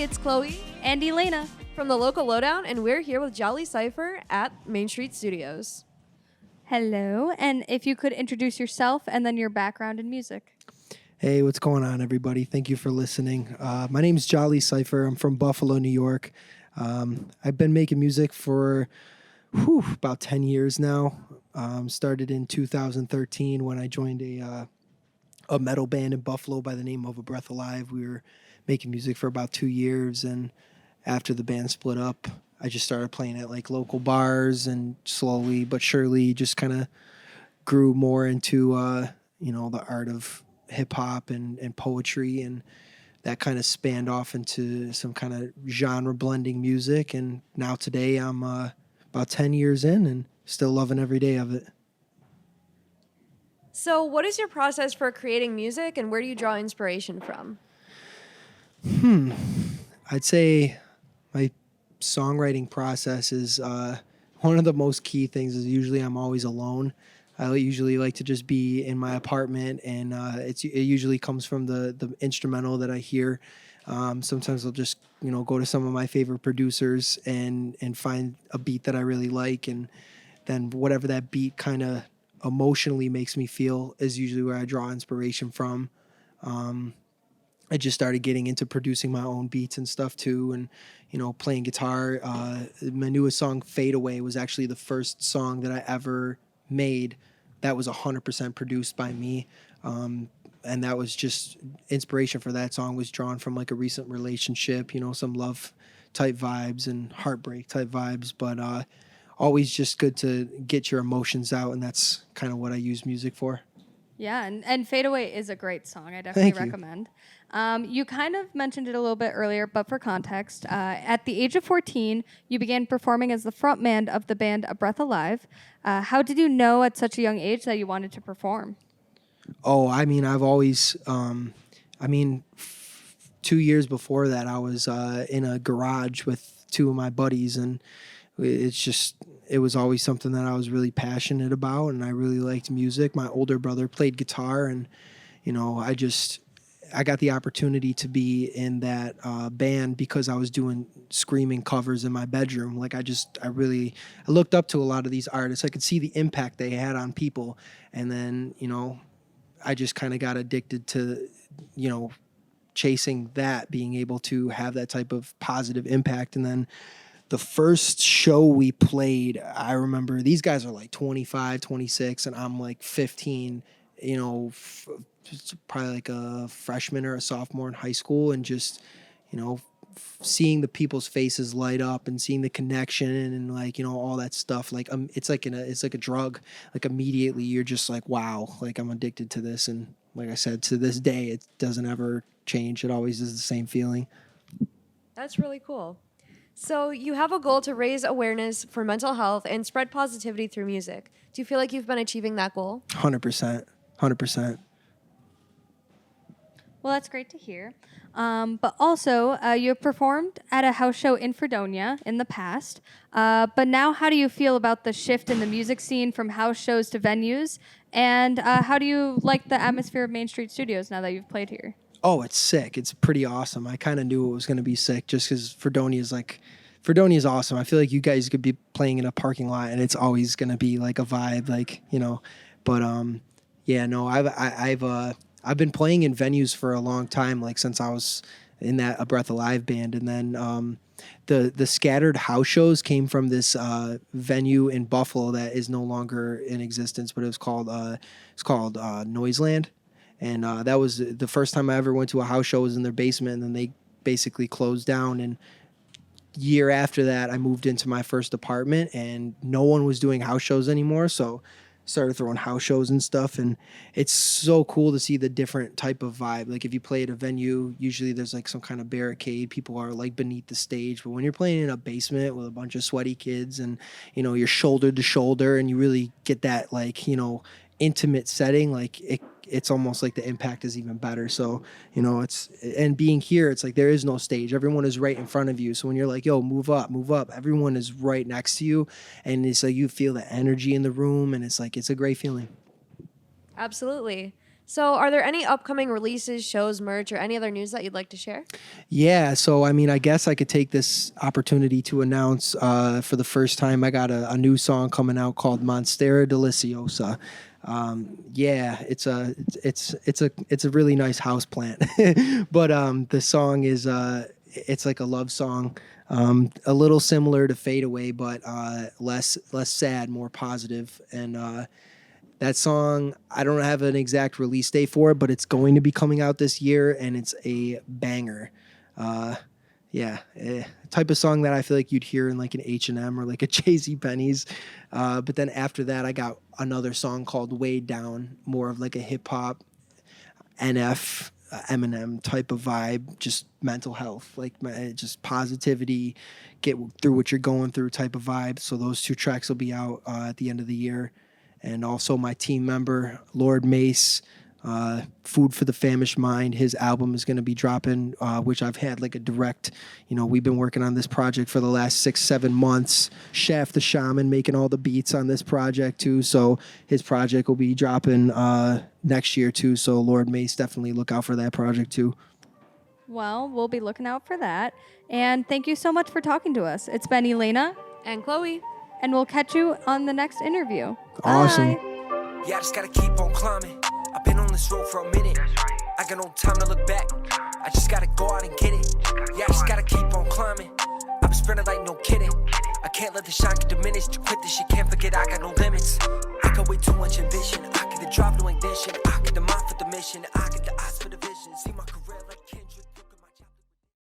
it's Chloe and Elena from the local lowdown, and we're here with Jaali Cypher at Main Street Studios. Hello, and if you could introduce yourself and then your background in music. Hey, what's going on, everybody? Thank you for listening. My name's Jaali Cypher. I'm from Buffalo, New York. I've been making music for about 10 years now. Started in 2013 when I joined a metal band in Buffalo by the name of A Breath Alive. We were making music for about 2 years, and after the band split up, I just started playing at like local bars, and slowly but surely just kind of grew more into the art of hip hop and poetry, and that kind of spanned off into some kind of genre blending music. And now today I'm about 10 years in and still loving every day of it. So what is your process for creating music, and where do you draw inspiration from? I'd say my songwriting process is one of the most key things is usually I'm always alone. I usually like to just be in my apartment, and it usually comes from the instrumental that I hear. Sometimes I'll just go to some of my favorite producers and find a beat that I really like, and then whatever that beat kind of emotionally makes me feel is usually where I draw inspiration from. I just started getting into producing my own beats and stuff too, and playing guitar. My newest song, Fade Away, was actually the first song that I ever made that was 100% produced by me, and that was just inspiration for that song was drawn from like a recent relationship, some love type vibes and heartbreak type vibes, but always just good to get your emotions out, and that's kind of what I use music for. Yeah, and Fade Away is a great song. I definitely Thank you. recommend. You kind of mentioned it a little bit earlier, but for context, at the age of 14, you began performing as the frontman of the band A Breath Alive. How did you know at such a young age that you wanted to perform? Oh, I mean, I've always, 2 years before that, I was in a garage with two of my buddies, and it was always something that I was really passionate about, and I really liked music. My older brother played guitar, and I got the opportunity to be in that band because I was doing screaming covers in my bedroom. Like I looked up to a lot of these artists. I could see the impact they had on people, and then I just kind of got addicted to chasing that, being able to have that type of positive impact. And then the first show we played, I remember these guys are like 25, 26, and I'm like 15, probably like a freshman or a sophomore in high school, and just, seeing the people's faces light up and seeing the connection and like, all that stuff. Like, it's like a drug. Like immediately you're just like, wow, like I'm addicted to this. And like I said, to this day, it doesn't ever change. It always is the same feeling. That's really cool. So you have a goal to raise awareness for mental health and spread positivity through music. Do you feel like you've been achieving that goal? 100%. 100%. Well, that's great to hear. But also, you have performed at a house show in Fredonia in the past. But now, how do you feel about the shift in the music scene from house shows to venues? And how do you like the atmosphere of Main Street Studios now that you've played here? Oh, it's sick. It's pretty awesome. I kind of knew it was going to be sick just because Fredonia is awesome. I feel like you guys could be playing in a parking lot and it's always going to be like a vibe, like, but yeah, no, I've been playing in venues for a long time, like since I was in that A Breath Alive band. And then the scattered house shows came from this venue in Buffalo that is no longer in existence, but it's called Noiseland. And that was the first time I ever went to a house show was in their basement, and then they basically closed down. And year after that, I moved into my first apartment, and no one was doing house shows anymore. So started throwing house shows and stuff, and it's so cool to see the different type of vibe. Like if you play at a venue, usually there's like some kind of barricade, people are like beneath the stage, but when you're playing in a basement with a bunch of sweaty kids and you're shoulder to shoulder and you really get that like intimate setting, like it's almost like the impact is even better. So and being here, it's like there is no stage, everyone is right in front of you. So when you're like, yo, move up, everyone is right next to you, and it's like you feel the energy in the room, and it's like it's a great feeling. Absolutely. So, are there any upcoming releases, shows, merch, or any other news that you'd like to share? Yeah, so I mean, I guess I could take this opportunity to announce for the first time I got a new song coming out called Monstera Deliciosa. Yeah, it's a really nice house plant, but the song is it's like a love song, a little similar to Fade Away, but less sad, more positive, and that song, I don't have an exact release date for it, but it's going to be coming out this year, and it's a banger. Yeah, type of song that I feel like you'd hear in like an H&M or like a JC Penney's. But then after that, I got another song called Weighed Down, more of like a hip hop, NF, Eminem type of vibe, just mental health, like just positivity, get through what you're going through type of vibe. So those two tracks will be out at the end of the year. And also my team member, Lord Mace, Food for the Famished Mind, his album is going to be dropping, which I've had like a direct, we've been working on this project for the last 6-7 months. Shaft the Shaman making all the beats on this project too. So his project will be dropping next year too. So Lord Mace, definitely look out for that project too. Well, we'll be looking out for that. And thank you so much for talking to us. It's been Elena. And Chloe. And we'll catch you on the next interview. Awesome. Bye. Yeah, I just gotta keep on climbing. I've been on this road for a minute. I got no time to look back. I just gotta go out and get it. Yeah, I just gotta keep on climbing. I've been sprinting like no kidding. I can't let the shine get diminished. To quit this shit, can't forget I got no limits. I got way too much ambition. I get the drop, no ignition. I get the mind for the mission. I get the eyes for the vision. See my career.